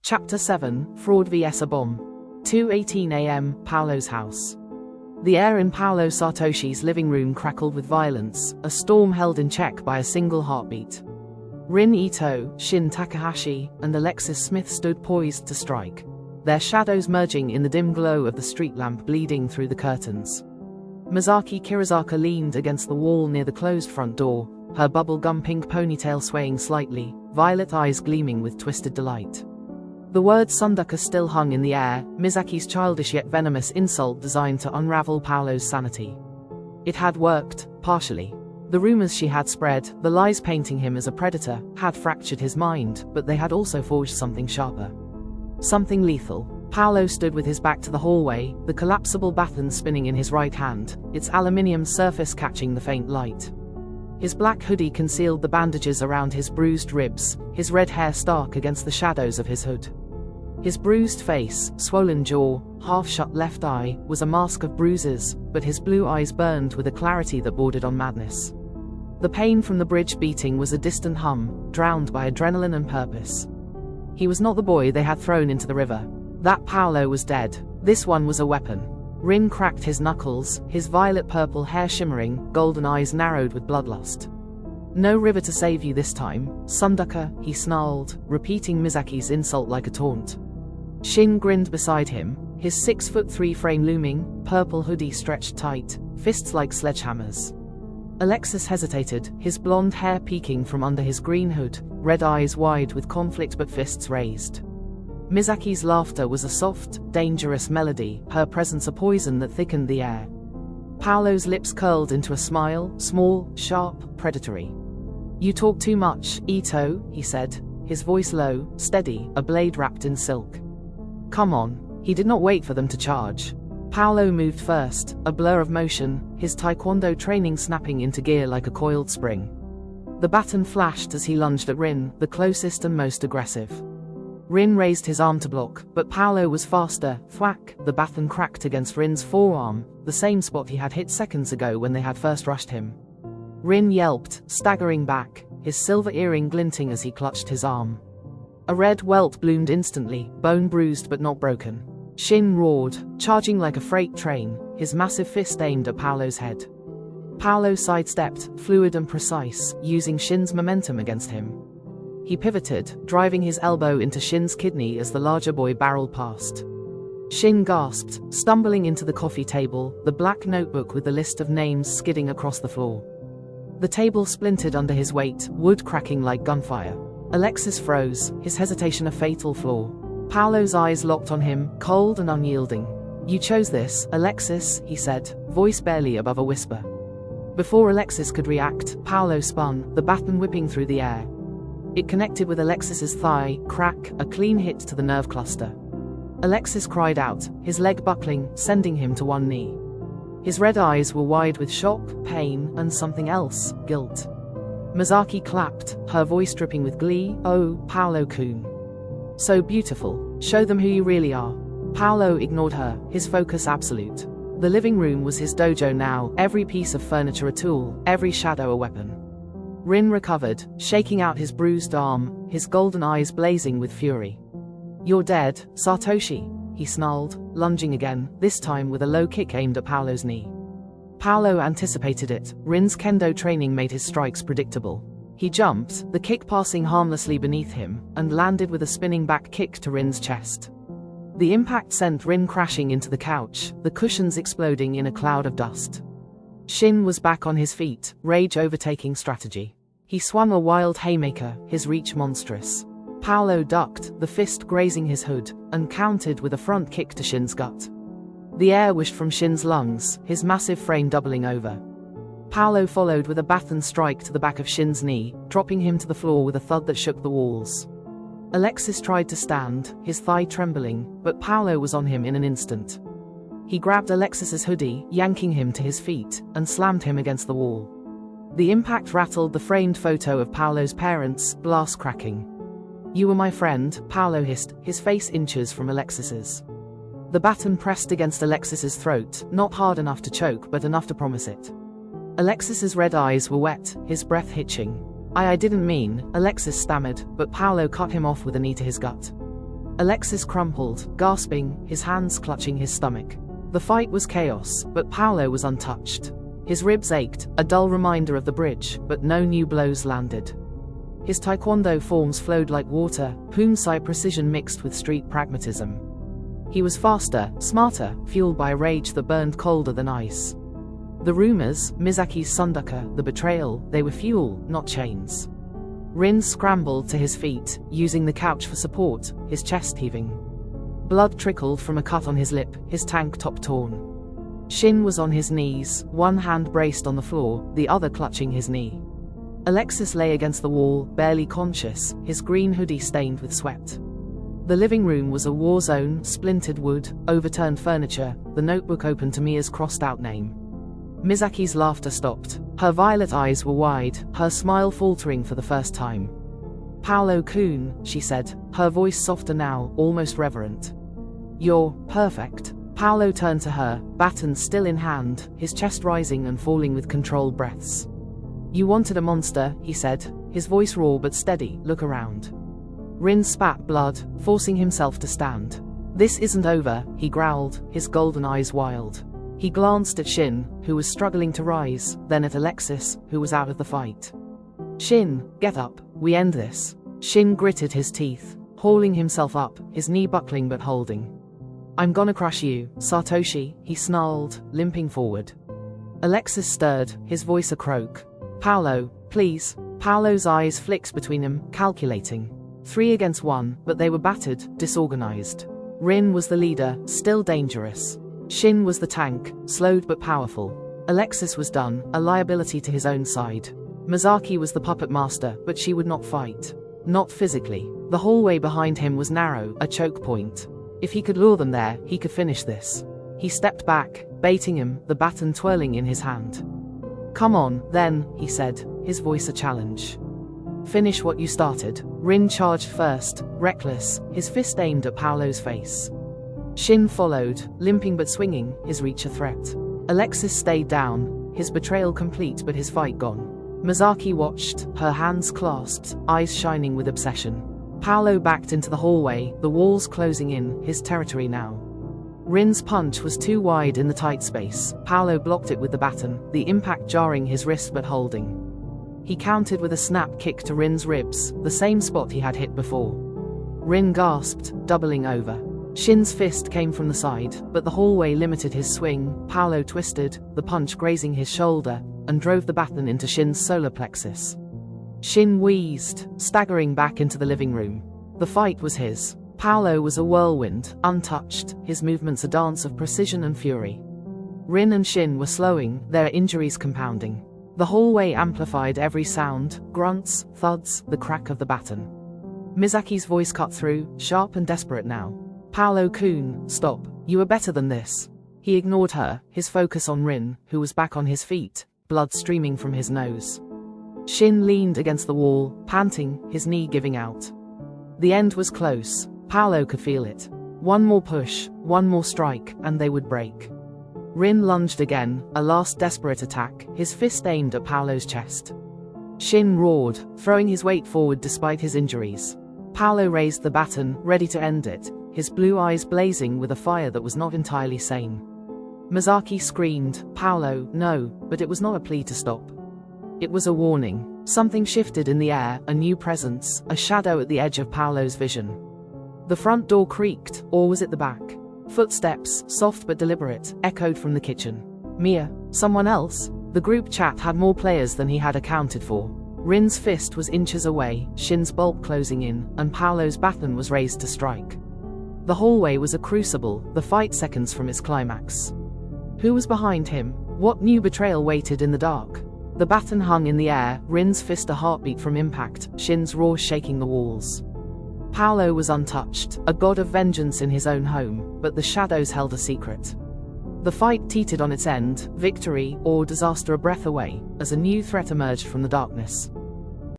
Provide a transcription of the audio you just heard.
Chapter 7, Fraud vs. a Bomb. 2:18 a.m., Paolo's house. The air in Paolo Satoshi's living room crackled with violence, a storm held in check by a single heartbeat. Rin Ito, Shin Takahashi, and Alexis Smith stood poised to strike, their shadows merging in the dim glow of the street lamp bleeding through the curtains. Masaki Kirizaka leaned against the wall near the closed front door, her bubble-gum pink ponytail swaying slightly, violet eyes gleaming with twisted delight. The word Sundaka still hung in the air, Misaki's childish yet venomous insult designed to unravel Paolo's sanity. It had worked, partially. The rumors she had spread, the lies painting him as a predator, had fractured his mind, but they had also forged something sharper. Something lethal. Paolo stood with his back to the hallway, the collapsible baton spinning in his right hand, its aluminium surface catching the faint light. His black hoodie concealed the bandages around his bruised ribs, his red hair stark against the shadows of his hood. His bruised face, swollen jaw, half-shut left eye, was a mask of bruises, but his blue eyes burned with a clarity that bordered on madness. The pain from the bridge beating was a distant hum, drowned by adrenaline and purpose. He was not the boy they had thrown into the river. That Paolo was dead. This one was a weapon. Rin cracked his knuckles, his violet-purple hair shimmering, golden eyes narrowed with bloodlust. "No river to save you this time, Sundaka," he snarled, repeating Misaki's insult like a taunt. Shin grinned beside him, his 6'3" frame looming, purple hoodie stretched tight, fists like sledgehammers. Alexis hesitated, his blonde hair peeking from under his green hood, red eyes wide with conflict but fists raised. Misaki's laughter was a soft, dangerous melody, her presence a poison that thickened the air. Paolo's lips curled into a smile, small, sharp, predatory. "You talk too much, Ito," he said, his voice low, steady, a blade wrapped in silk. "Come on." He did not wait for them to charge. Paolo moved first, a blur of motion, his taekwondo training snapping into gear like a coiled spring. The baton flashed as he lunged at Rin, the closest and most aggressive. Rin raised his arm to block, but Paolo was faster. Thwack, the baton cracked against Rin's forearm, the same spot he had hit seconds ago when they had first rushed him. Rin yelped, staggering back, his silver earring glinting as he clutched his arm. A red welt bloomed instantly, bone bruised but not broken. Shin roared, charging like a freight train, his massive fist aimed at Paolo's head. Paolo sidestepped, fluid and precise, using Shin's momentum against him. He pivoted, driving his elbow into Shin's kidney as the larger boy barreled past. Shin gasped, stumbling into the coffee table, the black notebook with the list of names skidding across the floor. The table splintered under his weight, wood cracking like gunfire. Alexis froze, his hesitation a fatal flaw. Paolo's eyes locked on him, cold and unyielding. "You chose this, Alexis," he said, voice barely above a whisper. Before Alexis could react, Paolo spun, the baton whipping through the air. It connected with Alexis's thigh, crack, a clean hit to the nerve cluster. Alexis cried out, his leg buckling, sending him to one knee. His red eyes were wide with shock, pain, and something else, guilt. Masaki clapped, her voice dripping with glee. "Oh, Paolo-kun. So beautiful. Show them who you really are." Paolo ignored her, his focus absolute. The living room was his dojo now, every piece of furniture a tool, every shadow a weapon. Rin recovered, shaking out his bruised arm, his golden eyes blazing with fury. "You're dead, Satoshi," he snarled, lunging again, this time with a low kick aimed at Paolo's knee. Paolo anticipated it. Rin's kendo training made his strikes predictable. He jumped, the kick passing harmlessly beneath him, and landed with a spinning back kick to Rin's chest. The impact sent Rin crashing into the couch, the cushions exploding in a cloud of dust. Shin was back on his feet, rage overtaking strategy. He swung a wild haymaker, his reach monstrous. Paolo ducked, the fist grazing his hood, and countered with a front kick to Shin's gut. The air wished from Shin's lungs, his massive frame doubling over. Paolo followed with a baton strike to the back of Shin's knee, dropping him to the floor with a thud that shook the walls. Alexis tried to stand, his thigh trembling, but Paolo was on him in an instant. He grabbed Alexis's hoodie, yanking him to his feet, and slammed him against the wall. The impact rattled the framed photo of Paolo's parents, glass cracking. "You were my friend," Paolo hissed, his face inches from Alexis's. The baton pressed against Alexis's throat, not hard enough to choke but enough to promise it. Alexis's red eyes were wet, his breath hitching. I didn't mean," Alexis stammered, but Paolo cut him off with a knee to his gut. Alexis crumpled, gasping, his hands clutching his stomach. The fight was chaos, but Paolo was untouched. His ribs ached, a dull reminder of the bridge, but no new blows landed. His taekwondo forms flowed like water, poomsai precision mixed with street pragmatism. He was faster, smarter, fueled by a rage that burned colder than ice. The rumors, Misaki's sunducker, the betrayal, they were fuel, not chains. Rin scrambled to his feet, using the couch for support, his chest heaving. Blood trickled from a cut on his lip, his tank top torn. Shin was on his knees, one hand braced on the floor, the other clutching his knee. Alexis lay against the wall, barely conscious, his green hoodie stained with sweat. The living room was a war zone, splintered wood, overturned furniture, the notebook open to Mia's crossed-out name. Misaki's laughter stopped. Her violet eyes were wide, her smile faltering for the first time. "Paolo-kun," she said, her voice softer now, almost reverent. "You're perfect." Paolo turned to her, baton still in hand, his chest rising and falling with controlled breaths. "You wanted a monster," he said, his voice raw but steady. "Look around." Rin spat blood, forcing himself to stand. "This isn't over," he growled, his golden eyes wild. He glanced at Shin, who was struggling to rise, then at Alexis, who was out of the fight. "Shin, get up, we end this." Shin gritted his teeth, hauling himself up, his knee buckling but holding. "I'm gonna crush you, Satoshi," he snarled, limping forward. Alexis stirred, his voice a croak. "Paolo, please." Paolo's eyes flicked between them, calculating. 3 against 1, but they were battered, disorganized. Rin was the leader, still dangerous. Shin was the tank, slowed but powerful. Alexis was done, a liability to his own side. Misaki was the puppet master, but she would not fight. Not physically. The hallway behind him was narrow, a choke point. If he could lure them there, he could finish this. He stepped back, baiting him, the baton twirling in his hand. "Come on, then," he said, his voice a challenge. "Finish what you started." Rin charged first, reckless, his fist aimed at Paolo's face. Shin followed, limping but swinging, his reach a threat. Alexis stayed down, his betrayal complete but his fight gone. Misaki watched, her hands clasped, eyes shining with obsession. Paolo backed into the hallway, the walls closing in, his territory now. Rin's punch was too wide in the tight space. Paolo blocked it with the baton, the impact jarring his wrist but holding. He countered with a snap kick to Rin's ribs, the same spot he had hit before. Rin gasped, doubling over. Shin's fist came from the side, but the hallway limited his swing. Paolo twisted, the punch grazing his shoulder, and drove the baton into Shin's solar plexus. Shin wheezed, staggering back into the living room. The fight was his. Paolo was a whirlwind, untouched, his movements a dance of precision and fury. Rin and Shin were slowing, their injuries compounding. The hallway amplified every sound, grunts, thuds, the crack of the baton. Misaki's voice cut through, sharp and desperate now. "Paolo-kun, stop. You are better than this." He ignored her, his focus on Rin, who was back on his feet, blood streaming from his nose. Shin leaned against the wall, panting, his knee giving out. The end was close. Paolo could feel it. One more push, one more strike, and they would break. Rin lunged again, a last desperate attack, his fist aimed at Paolo's chest. Shin roared, throwing his weight forward despite his injuries. Paolo raised the baton, ready to end it, his blue eyes blazing with a fire that was not entirely sane. Misaki screamed, "Paolo, no," but it was not a plea to stop. It was a warning. Something shifted in the air, a new presence, a shadow at the edge of Paolo's vision. The front door creaked, or was it the back? Footsteps, soft but deliberate, echoed from the kitchen. Mia? Someone else? The group chat had more players than he had accounted for. Rin's fist was inches away, Shin's bulk closing in, and Paolo's baton was raised to strike. The hallway was a crucible, the fight seconds from its climax. Who was behind him? What new betrayal waited in the dark? The baton hung in the air, Rin's fist a heartbeat from impact, Shin's roar shaking the walls. Paolo was untouched, a god of vengeance in his own home, but the shadows held a secret. The fight teetered on its end, victory or disaster a breath away, as a new threat emerged from the darkness.